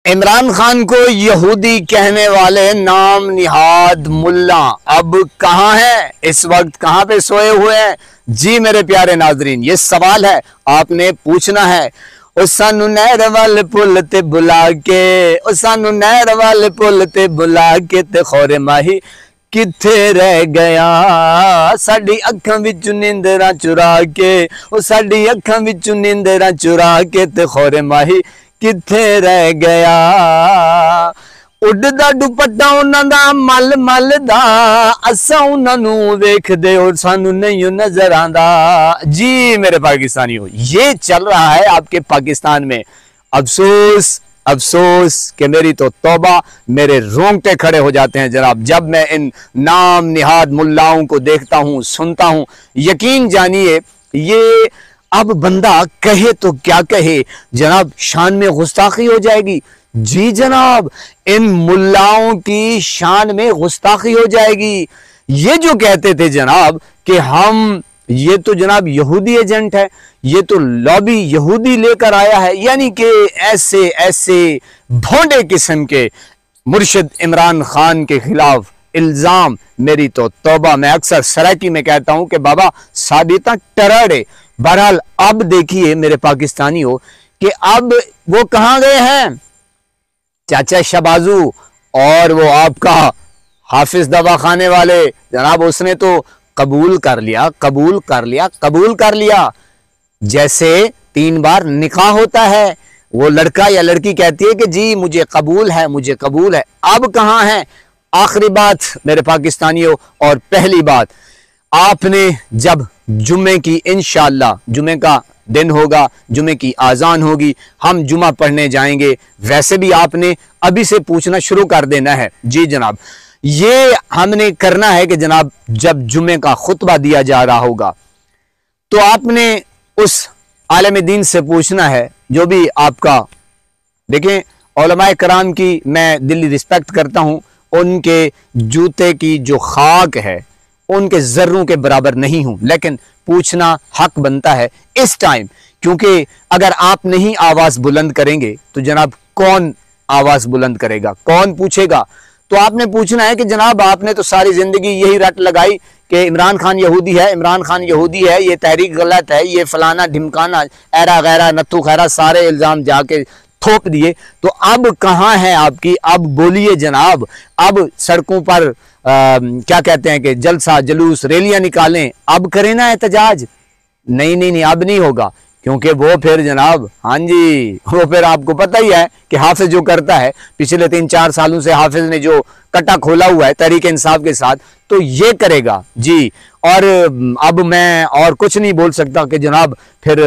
इमरान खान को यहूदी कहने वाले नाम निहाद मुल्ला अब कहाँ हैं, इस वक्त कहाँ पे सोए हुए हैं? जी मेरे प्यारे नाजरीन, ये सवाल है आपने पूछना है। सानू नहर वाले पुल ते बुला के, सानू नहर वाले पुल ते बुला के ते खोरे माही किथे रह गया, साडी अखां विचों नींदरां चुरा के, साडी अखां विचों नींदरां चुरा के ते खोरे माही किथे रह गया। उड़दा दुपट्टा उन्हां दा मल मल दा, असां उन्हां नूं वेखदे और सानू नहीं नजर आंदा। जी मेरे पाकिस्तानियों, ये चल रहा है आपके पाकिस्तान में। अफसोस अफसोस कि मेरी तो तौबा, मेरे रोंगटे खड़े हो जाते हैं जनाब जब मैं इन नाम निहाद मुल्लाओं को देखता हूं, सुनता हूं। यकीन जानिए, ये अब बंदा कहे तो क्या कहे जनाब, शान में गुस्ताखी हो जाएगी। जी जनाब, इन मुल्लाओं की शान में गुस्ताखी हो जाएगी। ये जो कहते थे जनाब कि हम, ये तो जनाब यहूदी एजेंट है, ये तो लॉबी यहूदी लेकर आया है, यानी कि ऐसे ऐसे भोंडे किस्म के मुर्शिद इमरान खान के खिलाफ इल्जाम, मेरी तो तौबा। मैं अक्सर सराकी में कहता हूं कि बाबा साबिता टरड़े। बहरहाल अब देखिए मेरे पाकिस्तानियों कि अब वो कहां गए हैं, चाचा शबाजू और वो आपका हाफिज दवाखाने वाले जनाब, उसने तो कबूल कर लिया, कबूल कर लिया, कबूल कर लिया। जैसे 3 बार निकाह होता है, वो लड़का या लड़की कहती है कि जी मुझे कबूल है, मुझे कबूल है। अब कहां है? आखिरी बात मेरे पाकिस्तानियों और पहली बात, आपने जब जुम्मे की, इंशाअल्लाह जुम्मे का दिन होगा, जुम्मे की आज़ान होगी, हम जुम्मा पढ़ने जाएंगे, वैसे भी आपने अभी से पूछना शुरू कर देना है। जी जनाब, ये हमने करना है कि जनाब जब जुम्मे का खुतबा दिया जा रहा होगा तो आपने उस आलम दीन से पूछना है जो भी आपका, देखें उलमाए कराम की मैं दिली रिस्पेक्ट करता हूं, उनके जूते की जो खाक है उनके जर्रों के बराबर नहीं हूं, लेकिन पूछना हक बनता है इस टाइम, क्योंकि अगर आप नहीं आवाज बुलंद करेंगे तो जनाब कौन आवाज बुलंद करेगा, कौन पूछेगा? तो आपने पूछना है कि जनाब आपने तो सारी जिंदगी यही रट लगाई कि इमरान खान यहूदी है, इमरान खान यहूदी है, ये तहरीक गलत है, ये फलाना ढिमकाना, ऐरा गैरा नत्थू खैरा सारे इल्जाम जाके थोप दिए। तो अब कहाँ है आपकी? अब बोलिए जनाब, अब सड़कों पर क्या कहते हैं कि जलसा जुलूस रैलियां निकालें, अब करें ना एहतजाज? नहीं नहीं नहीं, अब नहीं होगा, क्योंकि वो फिर जनाब, हाँ जी, वो फिर आपको पता ही है कि हाफिज जो करता है, पिछले 3-4 सालों से हाफिज ने जो कट्टा खोला हुआ है तहरीक इंसाफ के साथ, तो ये करेगा जी। और अब मैं और कुछ नहीं बोल सकता कि जनाब फिर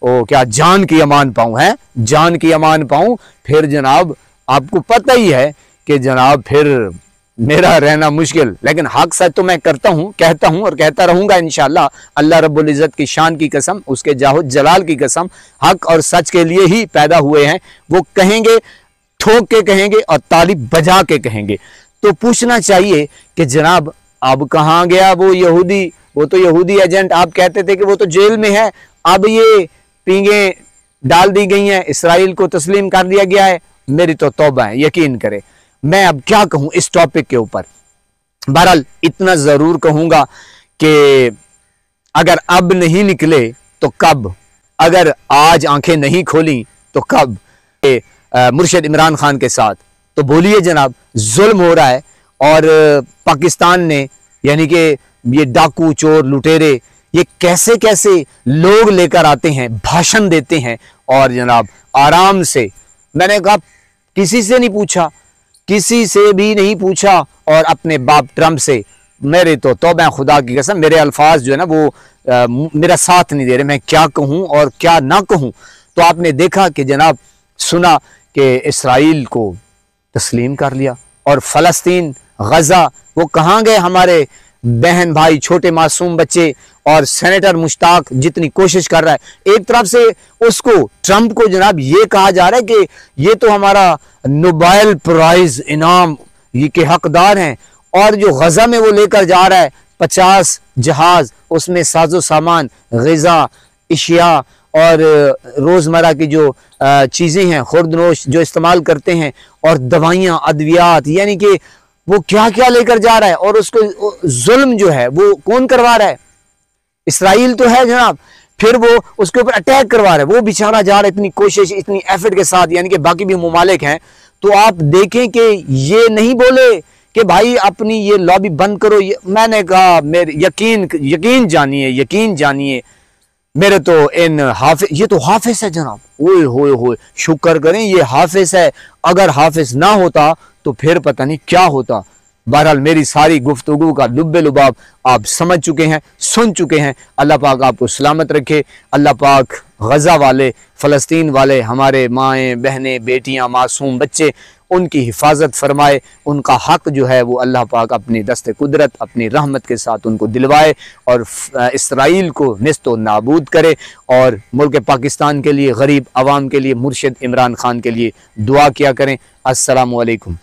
ओ क्या जान की अमान पाऊं, है जान की अमान पाऊं, फिर जनाब आपको पता ही है कि जनाब फिर मेरा रहना मुश्किल। लेकिन हक सच तो मैं करता हूं, कहता हूं और कहता रहूंगा इंशाअल्लाह। अल्लाह रब्बुल इज़्ज़त की शान की कसम, उसके जाहो जलाल की कसम, हक और सच के लिए ही पैदा हुए हैं। वो कहेंगे, ठोक के कहेंगे और ताली बजा के कहेंगे। तो पूछना चाहिए कि जनाब अब कहाँ गया वो यहूदी? वो तो यहूदी एजेंट, आप कहते थे कि वो तो जेल में है, अब ये पींगे डाल दी गई हैं, इसराइल को तस्लीम कर दिया गया है। मेरी तो तौबा है, यकीन करे, मैं अब क्या कहूं इस टॉपिक के ऊपर। बहरहाल इतना जरूर कहूंगा कि अगर अब नहीं निकले तो कब, अगर आज आंखें नहीं खोली तो कब? मुर्शिद इमरान खान के साथ तो बोलिए जनाब जुल्म हो रहा है, और पाकिस्तान ने, यानी कि ये डाकू चोर लुटेरे, ये कैसे कैसे लोग लेकर आते हैं, भाषण देते हैं, और जनाब आराम से, मैंने कहा किसी से नहीं पूछा, किसी से भी नहीं पूछा, और अपने बाप ट्रंप से, मेरे तो तौबा खुदा की कसम, मेरे अल्फाज जो है ना वो मेरा साथ नहीं दे रहे, मैं क्या कहूं और क्या ना कहूं। तो आपने देखा कि जनाब, सुना कि इसराइल को तस्लीम कर लिया, और फ़लस्तीन गज़ा, वो कहाँ गए हमारे बहन भाई, छोटे मासूम बच्चे? और सेनेटर मुश्ताक जितनी कोशिश कर रहा है, एक तरफ से उसको, ट्रंप को जनाब ये कहा जा रहा है कि ये तो हमारा नोबेल प्राइज इनाम ये के हकदार हैं, और जो गजा में वो लेकर जा रहा है 50 जहाज, उसमें साजो सामान, ग़िज़ा, इशिया और रोज़मर्रा की जो चीज़ें हैं खुर्दनोश जो इस्तेमाल करते हैं, और दवाइयाँ अद्वियात, यानी कि वो क्या क्या लेकर जा रहा है, और उसको जुल्म जो है वो कौन करवा रहा है? इसराइल तो है जनाब, फिर वो उसके ऊपर अटैक करवा रहा है, वो बेचारा जा रहा है इतनी कोशिश इतनी एफर्ट के साथ, यानी कि बाकी भी मुमालिक हैं। तो आप देखें कि ये नहीं बोले कि भाई अपनी ये लॉबी बंद करो। मैंने कहा मेरे यकीन जानिए मेरे तो इन हाफिज, ये तो हाफिज है जनाब, ओए होए होए, शुक्र करें ये हाफिज है, अगर हाफिज ना होता तो फिर पता नहीं क्या होता। बहरहाल मेरी सारी गुफ्तगू का लुब्बे लुबाब आप समझ चुके हैं, सुन चुके हैं। अल्लाह पाक आपको सलामत रखे। अल्लाह पाक गज़ा वाले, फ़लस्तीन वाले, हमारे माएँ बहनें बेटियाँ मासूम बच्चे, उनकी हिफाजत फरमाए। उनका हक़ जो है वो अल्लाह पाक अपनी दस्ते कुदरत अपनी रहमत के साथ उनको दिलवाए, और इसराइल को निस्तो नाबूद करे। और मुल्क पाकिस्तान के लिए, गरीब आवाम के लिए, मुर्शिद इमरान खान के लिए दुआ किया करें। अस्सलामु अलैकुम।